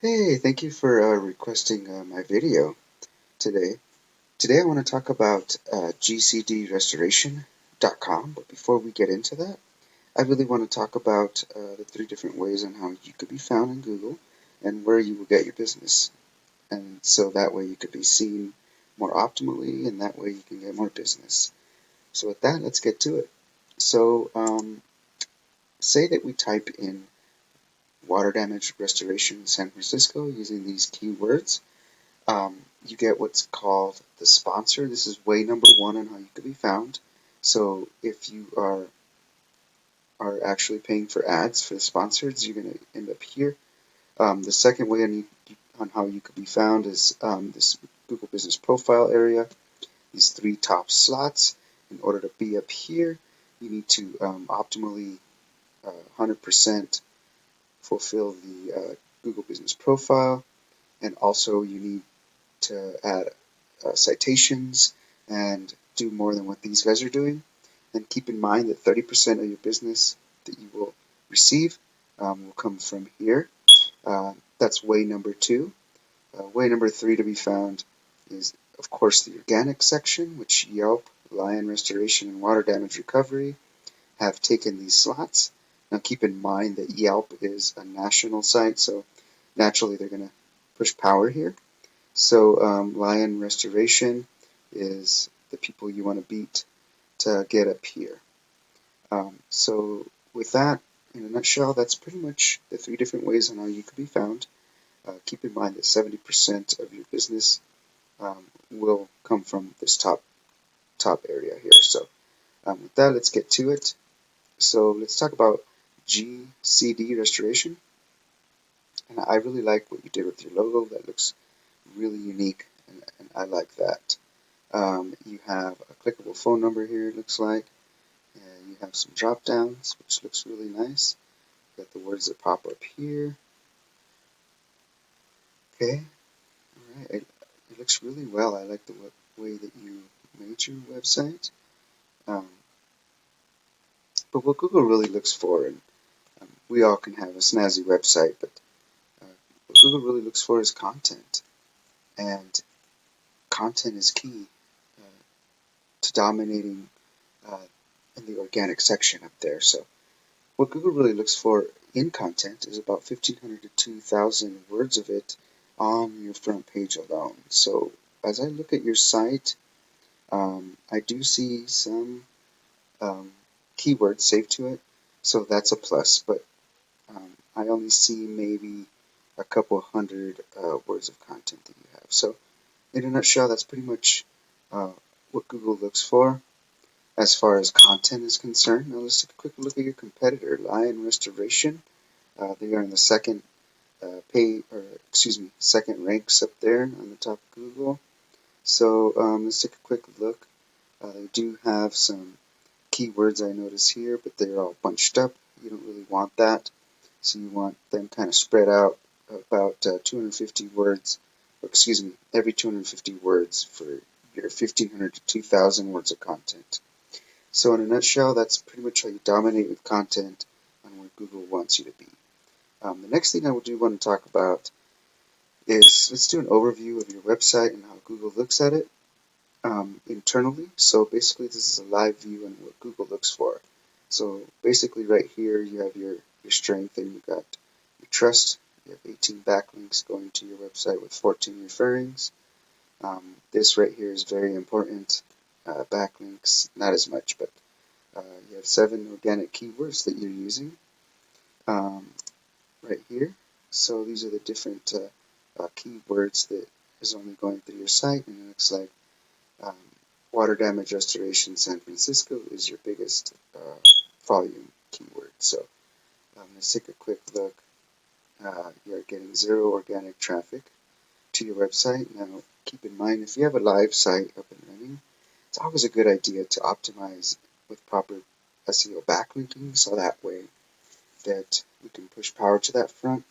Hey, thank you for requesting my video today. Today I want to talk about GCD But before we get into that, I really want to talk about the three different ways on how you could be found in Google and where you will get your business. And so that way you could be seen more optimally and that way you can get more business. So with that, let's get to it. So say that we type in water damage restoration in San Francisco using these keywords. You get what's called the sponsor. This is way number one on how you can be found. So if you are actually paying for ads for the sponsors, you're going to end up here. The second way on how you could be found is this Google Business Profile area. These three top slots. In order to be up here, you need to optimally 100% fulfill the Google Business Profile, and also you need to add citations and do more than what these guys are doing. And keep in mind that 30% of your business that you will receive will come from here. That's way number two. Way number three to be found is, of course, the organic section, which Yelp, Lion Restoration, and Water Damage Recovery have taken these slots. Now keep in mind that Yelp is a national site, so naturally they're going to push power here. So Lion Restoration is the people you want to beat to get up here. So with that, in a nutshell, that's pretty much the three different ways on how you could be found. Keep in mind that 70% of your business will come from this top area here. So with that, let's get to it. So let's talk about GCD restoration. And I really like what you did with your logo. That looks really unique, and I like that. You have a clickable phone number here, it looks like. And you have some drop downs, which looks really nice. You got the words that pop up here. Okay, alright. It looks really well. I like the way that you made your website. Um, but what Google really looks for, and we all can have a snazzy website, but uh, what Google really looks for is content. And content is key to dominating uh, in the organic section up there. So what Google really looks for in content is about 1,500 to 2,000 words of it on your front page alone. So as I look at your site, I do see some um, keywords saved to it, so that's a plus. But I only see maybe a couple hundred words of content that you have. So in a nutshell, that's pretty much uh, what Google looks for as far as content is concerned. Now let's take a quick look at your competitor, Lion Restoration. They are in the second ranks up there on the top of Google. So let's take a quick look. They do have some keywords I notice here, but they're all bunched up. You don't really want that. So you want them kind of spread out about 250 words, every 250 words for your 1,500 to 2,000 words of content. So in a nutshell, that's pretty much how you dominate with content on where Google wants you to be. The next thing I do want to talk about is let's do an overview of your website and how Google looks at it internally. So basically, this is a live view on what Google looks for. So basically, right here you have your strength, and you've got your trust. You have 18 backlinks going to your website with 14 referrings. This right here is very important. Backlinks, not as much, but you have 7 organic keywords that you're using um, right here. So these are the different keywords that is only going through your site, and it looks like um, water damage restoration San Francisco is your biggest volume keyword. So let's take a quick look. You're getting 0 organic traffic to your website. Now, keep in mind, if you have a live site up and running, it's always a good idea to optimize with proper SEO backlinking, so that way that we can push power to that front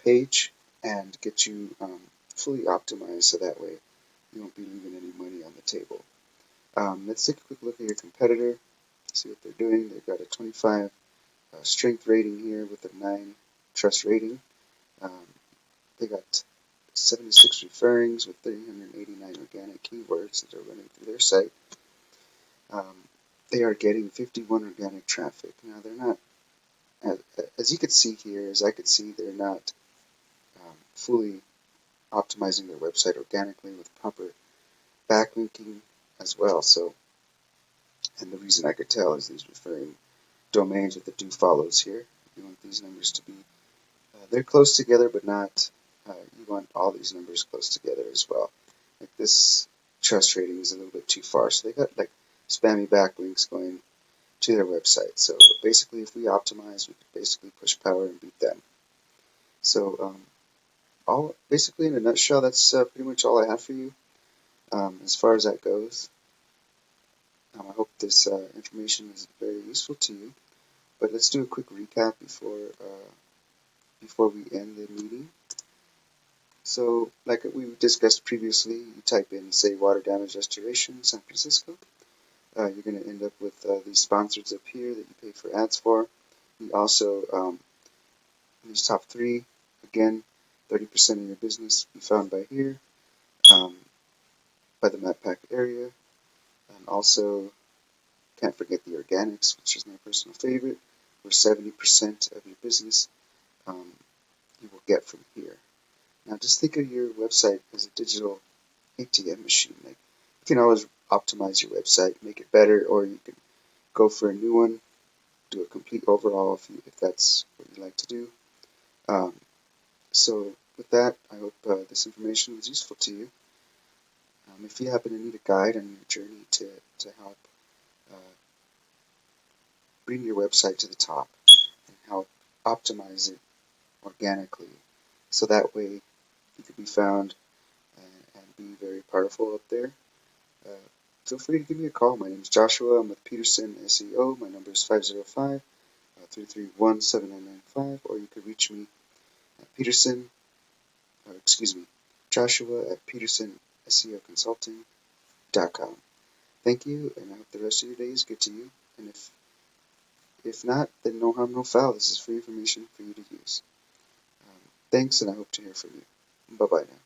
page, and get you fully optimized, so that way you won't be leaving any money on the table. Let's take a quick look at your competitor, see what they're doing. They've got a 25 strength rating here with a 9 trust rating. Um, They got 76 referrings with 389 organic keywords that are running through their site. They are getting 51 organic traffic. Now they're not, as you could see here, as I could see, they're not fully optimizing their website organically with proper backlinking as well. So, and the reason I could tell is these referring domains with the do follows here. You want these numbers to be, they're close together, but not, you want all these numbers close together as well. Like this trust rating is a little bit too far. So they got like spammy backlinks going to their website. So basically, if we optimize, we could basically push power and beat them. So all basically in a nutshell, that's pretty much all I have for you as far as that goes. I hope this information is very useful to you. But let's do a quick recap before we end the meeting. So, like we discussed previously, you type in, say, water damage restoration, San Francisco. You're going to end up with these sponsors up here that you pay for ads for. You also, these top three, again, 30% of your business be found by here, by the map pack area. And also, can't forget the organics, which is my personal favorite, where 70% of your business you will get from here. Now, just think of your website as a digital ATM machine. Like, you can always optimize your website, make it better, or you can go for a new one, do a complete overhaul if that's what you like to do. So with that, I hope this information was useful to you. If you happen to need a guide on your journey to help bring your website to the top and help optimize it organically, so that way you can be found and be very powerful up there, feel free to give me a call. My name is Joshua. I'm with Peterson SEO. My number is 505-331-7995, or you can reach me at Joshua at PetersonSEOconsulting.com. Thank you, and I hope the rest of your day is good to you. And if not, then no harm, no foul. This is free information for you to use. Thanks, and I hope to hear from you. Bye-bye now.